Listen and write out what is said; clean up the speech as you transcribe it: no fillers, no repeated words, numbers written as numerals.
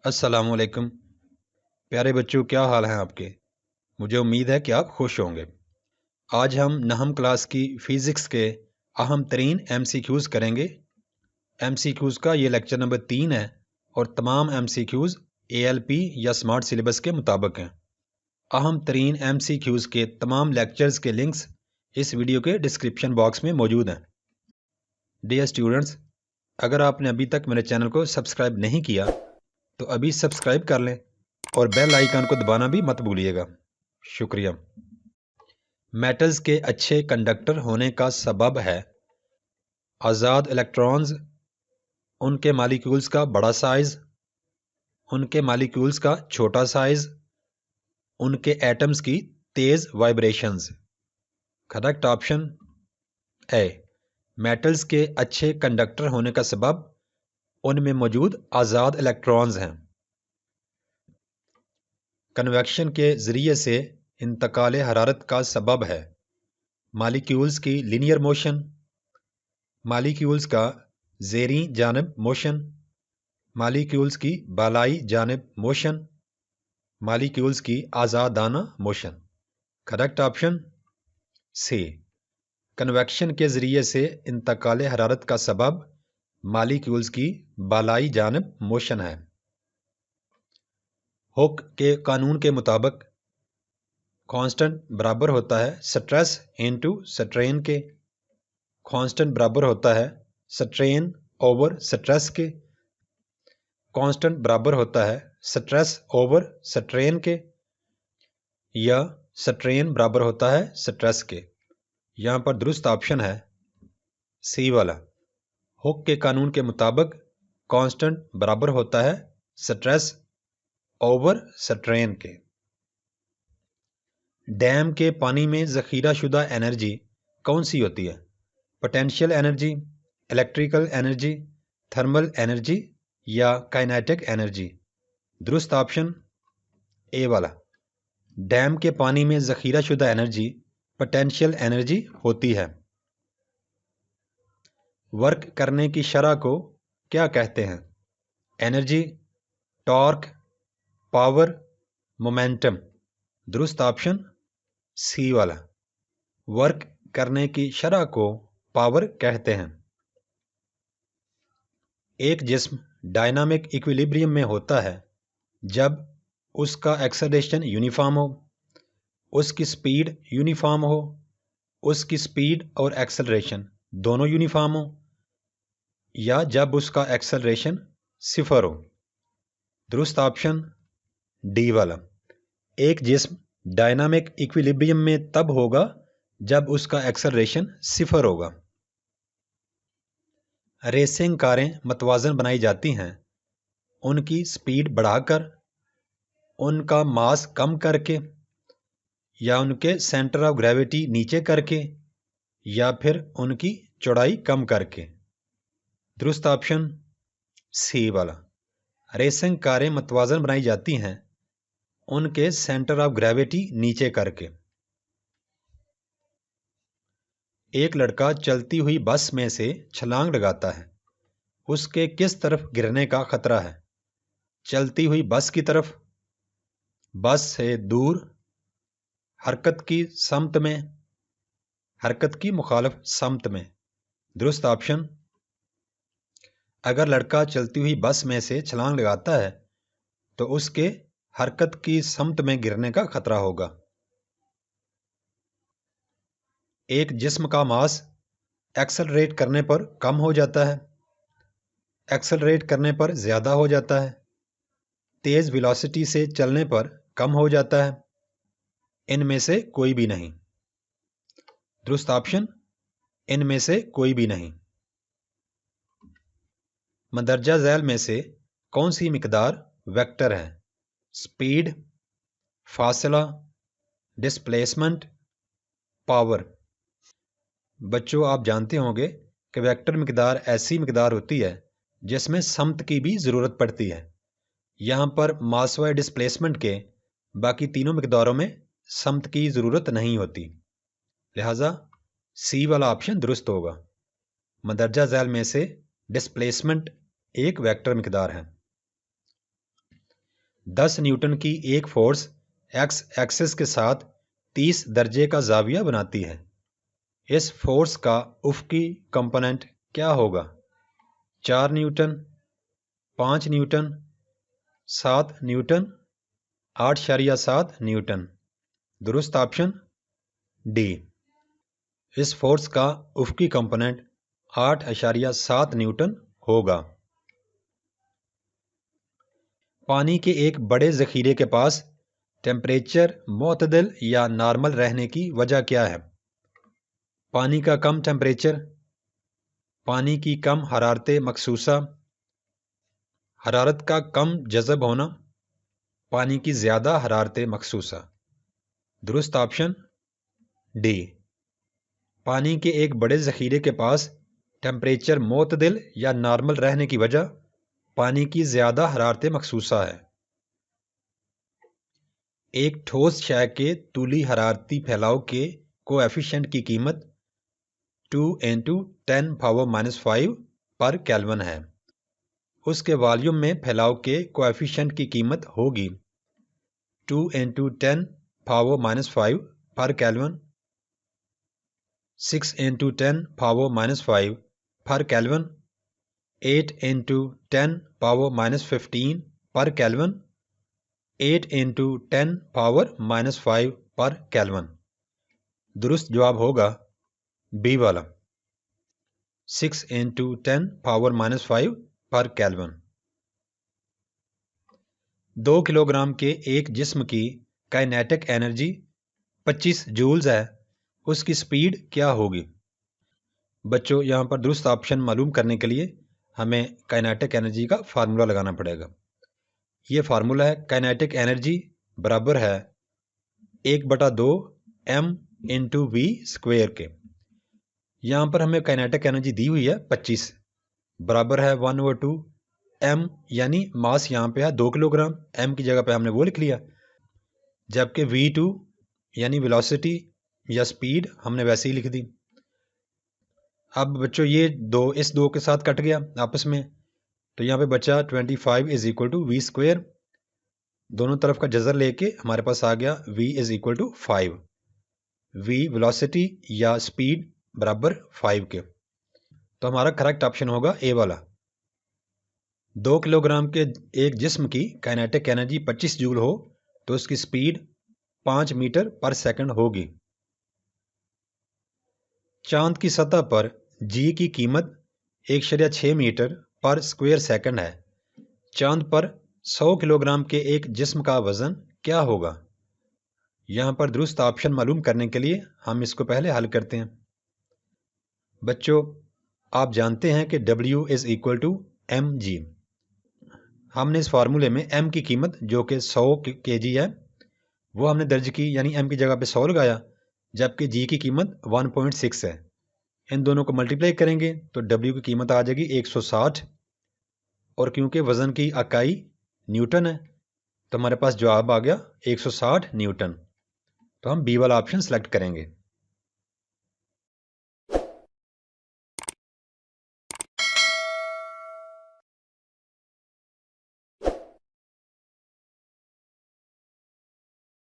अस्सलामुअलैकुम। प्यारे बच्चों, क्या हाल हैं आपके। मुझे उम्मीद है कि आप खुश होंगे। आज हम नहम क्लास की फ़िज़िक्स के अहम तरीन MCQs करेंगे। MCQs का ये लेक्चर नंबर 3 है और तमाम MCQs ALP या स्मार्ट सिलेबस के मुताबिक हैं। अहम तरीन MCQs के तमाम लेक्चर्स के लिंक्स इस वीडियो के डिस्क्रिप्शन बॉक्स में मौजूद हैं। डियर स्टूडेंट्स, अगर आपने अभी तक मेरे चैनल को सब्सक्राइब नहीं किया तो अभी सब्सक्राइब कर लें और बेल आइकन को दबाना भी मत भूलिएगा। शुक्रिया। मेटल्स के अच्छे कंडक्टर होने का सबब है आज़ाद इलेक्ट्रॉन्स, उनके मॉलिक्यूल्स का बड़ा साइज़, उनके मॉलिक्यूल्स का छोटा साइज़, उनके एटम्स की तेज़ vibrations. Correct option A. Metals के अच्छे कंडक्टर होने का सबब उनमें मौजूद आज़ाद इलेक्ट्रॉन्स हैं। कन्वेक्शन के ज़रिए से इंतकाल हरारत का सबब है मॉलिक्यूल्स की लीनियर मोशन, मॉलिक्यूल्स का ज़ेरी जानिब मोशन, मॉलिक्यूल्स की बालाई जानिब मोशन, मॉलिक्यूल्स की आज़ादाना motion. Correct option C. Convection के ज़रिए से इंतकाल हरारत का सबब मॉलिक्यूल्स की बालाई जानिब मोशन है। हुक के कानून के मुताबिक कांस्टेंट बराबर होता है स्ट्रेस इनटू स्ट्रेन के। कांस्टेंट बराबर होता है स्ट्रेन ओवर स्ट्रेस के। कांस्टेंट बराबर होता है स्ट्रेस ओवर स्ट्रेन के, या स्ट्रेन बराबर होता है स्ट्रेस के। यहाँ पर दुरुस्त ऑप्शन है सी वाला। हुक के कानून के मुताबिक कांस्टेंट बराबर होता है स्ट्रेस ओवर स्ट्रेन के। डैम के पानी में ज़ख़ीरा शुदा एनर्जी कौन सी होती है? Potential energy, electrical energy, thermal energy या काइनेटिक एनर्जी। दुरुस्त ऑप्शन ए वाला। डैम के पानी में ज़ख़ीरा शुदा एनर्जी पोटेंशियल एनर्जी होती है। वर्क करने की शरह को क्या कहते हैं? Energy, torque, power, momentum. दुरुस्त ऑप्शन सी वाला। वर्क करने की शरह को पावर कहते हैं। एक जिस्म डायनामिक इक्विलिब्रियम में होता है जब उसका एक्सेलरेशन यूनिफॉर्म हो, उसकी स्पीड यूनिफॉर्म हो, उसकी स्पीड और एक्सेलरेशन दोनों यूनिफॉर्म हो, या जब उसका एक्सेलरेशन सिफर हो। दुरुस्त ऑप्शन डी वाला। एक जिस्म डायनामिक इक्विलिब्रियम में तब होगा जब उसका एक्सेलरेशन सिफर होगा। रेसिंग कारें मतवाज़न बनाई जाती हैं उनकी स्पीड बढ़ाकर, उनका मास कम करके, या उनके सेंटर ऑफ ग्रेविटी नीचे करके, या फिर उनकी चौड़ाई कम करके। दुरुस्त ऑप्शन सी वाला। रेसिंग कारें मतवाज़न बनाई जाती हैं उनके सेंटर ऑफ ग्रेविटी नीचे करके। एक लड़का चलती हुई बस में से छलांग लगाता है, उसके किस तरफ गिरने का खतरा है? चलती हुई बस की तरफ, बस से दूर, हरकत की समत में, हरकत की मुखालिफ समत में। दुरुस्त ऑप्शन, अगर लड़का चलती हुई बस में से छलांग लगाता है तो उसके हरकत की समत में गिरने का खतरा होगा। एक जिस्म का मास एक्सेलरेट करने पर कम हो जाता है, एक्सेलरेट करने पर ज़्यादा हो जाता है, तेज़ वेलोसिटी से चलने पर कम हो जाता है। इनमें से कोई भी नहीं। दुरुस्त ऑप्शन, इनमें से कोई भी नहीं। मंदरजा झैल में से कौन सी मिकदार वेक्टर है? स्पीड, फासला, डिस्प्लेसमेंट, पावर। बच्चों, आप जानते होंगे कि वेक्टर मिकदार ऐसी मिकदार होती है जिसमें समत की भी ज़रूरत पड़ती है। यहाँ पर मास व डिस्प्लेसमेंट के बाकी तीनों मिकदारों में समत की ज़रूरत नहीं होती, लिहाजा सी वाला ऑप्शन दुरुस्त होगा। मंदरजा झैल में से डिस्प्लेसमेंट एक वेक्टर मिकदार है। 10 न्यूटन की एक फोर्स एक्स एक्सिस के साथ 30 दर्जे का जाविया बनाती है। इस फोर्स का उफ़क़ी कंपोनेंट क्या होगा? 4 न्यूटन, 5 न्यूटन, 7 न्यूटन, 8.7 न्यूटन। दुरुस्त ऑप्शन डी। इस फोर्स का उफ़क़ी कंपोनेंट 8.7 न्यूटन होगा। पानी के एक बड़े ज़ख़ीरे के पास टेम्परेचर मोतदल या नॉर्मल रहने की वजह क्या है? पानी का कम टेम्परेचर, पानी की कम हरारत मखसूसा, हरारत का कम जज़ब होना, पानी की ज़्यादा हरारत मखसूसा। दुरुस्त ऑप्शन डी। पानी के एक बड़े ज़ख़ीरे के पास टेम्परेचर मोतदल या नॉर्मल रहने की वजह पानी की ज़्यादा हरारत मखसूसा है। एक ठोस शय के तूली हरारती फैलाव के कोएफ़िशिएंट की कीमत 2 × 10⁻⁵ पर केल्विन है। उसके वॉल्यूम में फैलाव के कोएफ़िशिएंट की कीमत होगी 2 × 10⁻⁵ पर केल्विन, 6 × 10⁻⁵ पर केल्विन, 8 × 10⁻15 पर केल्विन, 8 × 10⁻⁵ पर केल्विन। दुरुस्त जवाब होगा बी वाला 6 × 10⁻⁵ पर केल्विन। 2 किलोग्राम के एक जिस्म की काइनेटिक एनर्जी 25 जूल्स है, उसकी स्पीड क्या होगी? बच्चों, यहाँ पर दुरुस्त ऑप्शन मालूम करने के लिए हमें काइनेटिक एनर्जी का फार्मूला लगाना पड़ेगा। ये फार्मूला है काइनेटिक एनर्जी बराबर है 1/2 m × v² के। यहाँ पर हमें काइनेटिक एनर्जी दी हुई है 25 बराबर है 1/2 m, यानी मास यहाँ पे है 2 किलोग्राम, m की जगह पे हमने वो लिख लिया, जबकि v2 यानी वेलोसिटी या स्पीड हमने वैसे ही लिख दी। अब बच्चों ये इस दो के साथ कट गया आपस में, तो यहाँ पे बचा 25 = v²। दोनों तरफ का जज़र लेके हमारे पास आ गया v = 5। v वेलोसिटी या स्पीड बराबर 5 के, तो हमारा करेक्ट ऑप्शन होगा ए वाला। 2 किलोग्राम के एक जिस्म की काइनेटिक एनर्जी 25 जूल हो तो उसकी स्पीड 5 मीटर पर सेकंड होगी। चांद की सतह पर जी की कीमत 1.6 मीटर पर स्क्वायर सेकंड है। चांद पर 100 किलोग्राम के एक जिस्म का वजन क्या होगा? यहाँ पर दुरुस्त ऑप्शन मालूम करने के लिए हम इसको पहले हल करते हैं। बच्चों, आप जानते हैं कि W = mg। हमने इस फार्मूले में m की कीमत जो कि 100 kg है वो हमने दर्ज की, यानी m की जगह पे 100 लगाया, जबकि g की कीमत 1.6 है। इन दोनों को मल्टीप्लाई करेंगे तो W की कीमत आ जाएगी 160, और क्योंकि वज़न की इकाई न्यूटन है तो हमारे पास जवाब आ गया 160 न्यूटन। तो हम बी वाला ऑप्शन सेलेक्ट करेंगे।